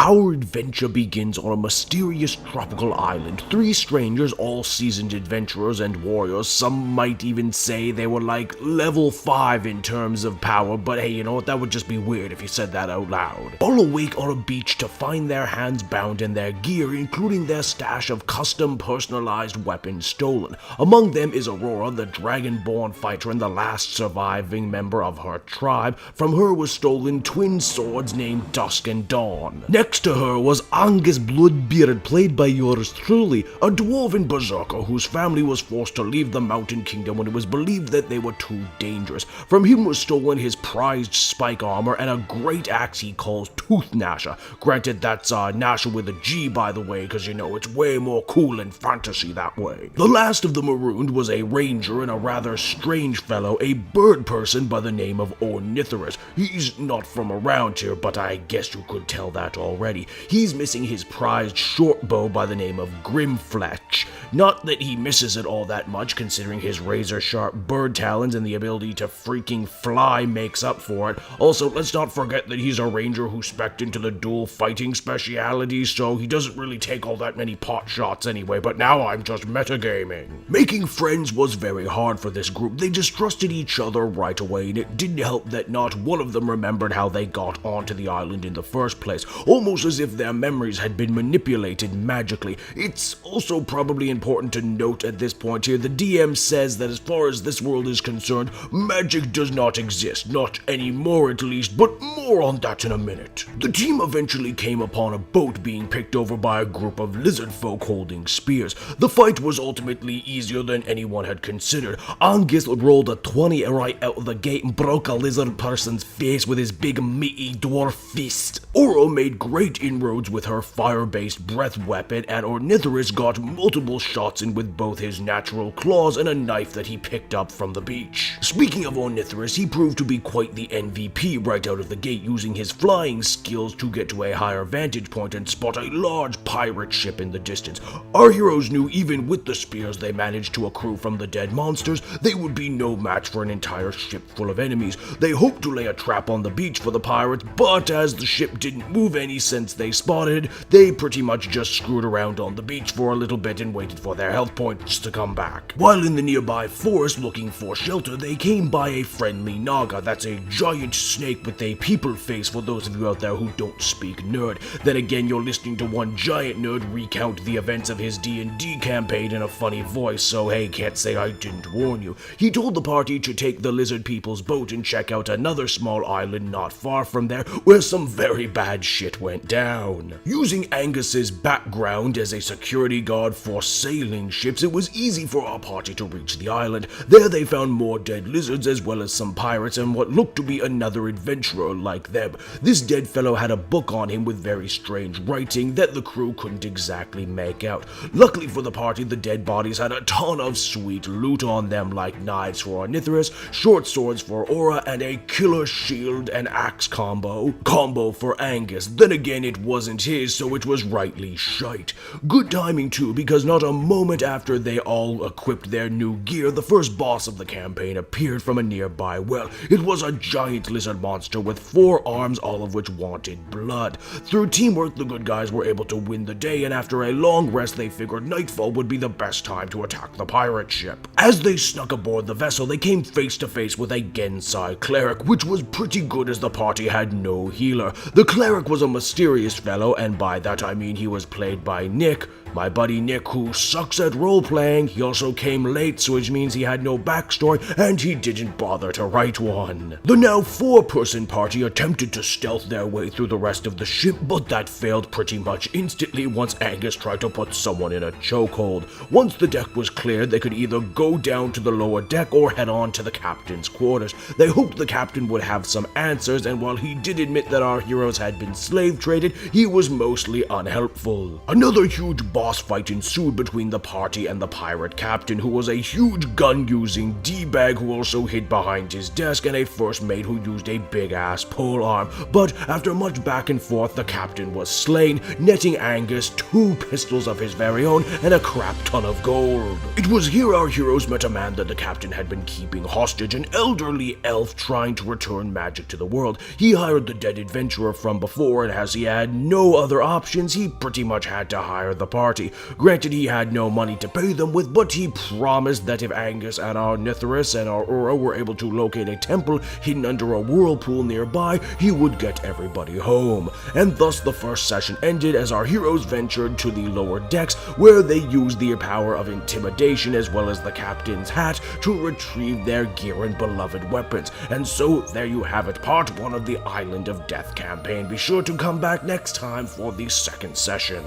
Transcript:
Our adventure begins on a mysterious tropical island. 3 strangers, all seasoned adventurers and warriors. Some might even say they were like level 5 in terms of power, but hey, you know what, that would just be weird if you said that out loud. All awake on a beach to find their hands bound and their gear, including their stash of custom personalized weapons, stolen. Among them is Aurora, the dragonborn fighter and the last surviving member of her tribe. From her was stolen twin swords named Dusk and Dawn. Next to her was Angus Bloodbeard, played by yours truly, a dwarven berserker whose family was forced to leave the Mountain Kingdom when it was believed that they were too dangerous. From him was stolen his prized spike armor and a great axe he calls Tooth Gnasher. Granted, that's Gnasher with a G, by the way, because you know it's way more cool and fantasy that way. The last of the marooned was a ranger and a rather strange fellow, a bird person by the name of Ornithorus. He's not from around here, but I guess you could tell that already. He's missing his prized short bow by the name of Grimfletch. Not that he misses it all that much, considering his razor-sharp bird talons and the ability to freaking fly makes up for it. Also, let's not forget that he's a ranger who spec'd into the dual fighting speciality, so he doesn't really take all that many pot shots anyway, but now I'm just metagaming. Making friends was very hard for this group. They distrusted each other right away, and it didn't help that not one of them remembered how they got onto the island in the first place, almost as if their memories had been manipulated magically. It's also probably important to note at this point here, the DM says that as far as this world is concerned, magic does not exist, not anymore at least, but more on that in a minute. The team eventually came upon a boat being picked over by a group of lizard folk holding spears. The fight was ultimately easier than anyone had considered. Angus rolled a 20 right out of the gate and broke a lizard person's face with his big meaty dwarf fist. Oro made great inroads with her fire-based breath weapon, and Ornithorus got multiple shots in with both his natural claws and a knife that he picked up from the beach. Speaking of Ornithorus, he proved to be quite the MVP right out of the gate, using his flying skills to get to a higher vantage point and spot a large pirate ship in the distance. Our heroes knew even with the spears they managed to accrue from the dead monsters, they would be no match for an entire ship full of enemies. They hoped to lay a trap on the beach for the pirates, but as the ship didn't move any since they spotted, they pretty much just screwed around on the beach for a little bit and waited for their health points to come back. While in the nearby forest looking for shelter, they came by a friendly Naga. That's a giant snake with a people face for those of you out there who don't speak nerd. Then again, you're listening to one giant nerd recount the events of his D&D campaign in a funny voice, so hey, can't say I didn't warn you. He told the party to take the lizard people's boat and check out another small island not far from there where some very bad shit went down. Using Angus's background as a security guard for sailing ships, it was easy for our party to reach the island. There they found more dead lizards as well as some pirates and what looked to be another adventurer like them. This dead fellow had a book on him with very strange writing that the crew couldn't exactly make out. Luckily for the party, the dead bodies had a ton of sweet loot on them, like knives for Ornithorus, short swords for Aura, and a killer shield and axe combo for Angus. Then again, it wasn't his, so it was rightly shite. Good timing too, because not a moment after they all equipped their new gear, the first boss of the campaign appeared from a nearby well. It was a giant lizard monster with 4 arms, all of which wanted blood. Through teamwork, the good guys were able to win the day, and after a long rest, they figured nightfall would be the best time to attack the pirate ship. As they snuck aboard the vessel, they came face to face with a Gensai cleric, which was pretty good as the party had no healer. The cleric was a mysterious fellow, and by that I mean he was played by Nick, my buddy Nick, who sucks at role-playing. He also came late, so which means he had no backstory, and he didn't bother to write one. The now 4-person party attempted to stealth their way through the rest of the ship, but that failed pretty much instantly once Angus tried to put someone in a chokehold. Once the deck was cleared, they could either go down to the lower deck or head on to the captain's quarters. They hoped the captain would have some answers, and while he did admit that our heroes had been slave traded, he was mostly unhelpful. Another huge boss fight ensued between the party and the pirate captain, who was a huge gun-using D-bag who also hid behind his desk, and a first mate who used a big-ass pole arm. But after much back and forth, the captain was slain, netting Angus 2 pistols of his very own and a crap ton of gold. It was here our heroes heroes met a man that the captain had been keeping hostage, an elderly elf trying to return magic to the world. He hired the dead adventurer from before, and as he had no other options, he pretty much had to hire the party. Granted, he had no money to pay them with, but he promised that if Angus and our Nithris and our Ura were able to locate a temple hidden under a whirlpool nearby, he would get everybody home. And thus the first session ended as our heroes ventured to the lower decks, where they used the power of intimidation as well as the captain's hat to retrieve their gear and beloved weapons. And so there you have it, part 1 of the Island of Death campaign. Be sure to come back next time for the second session.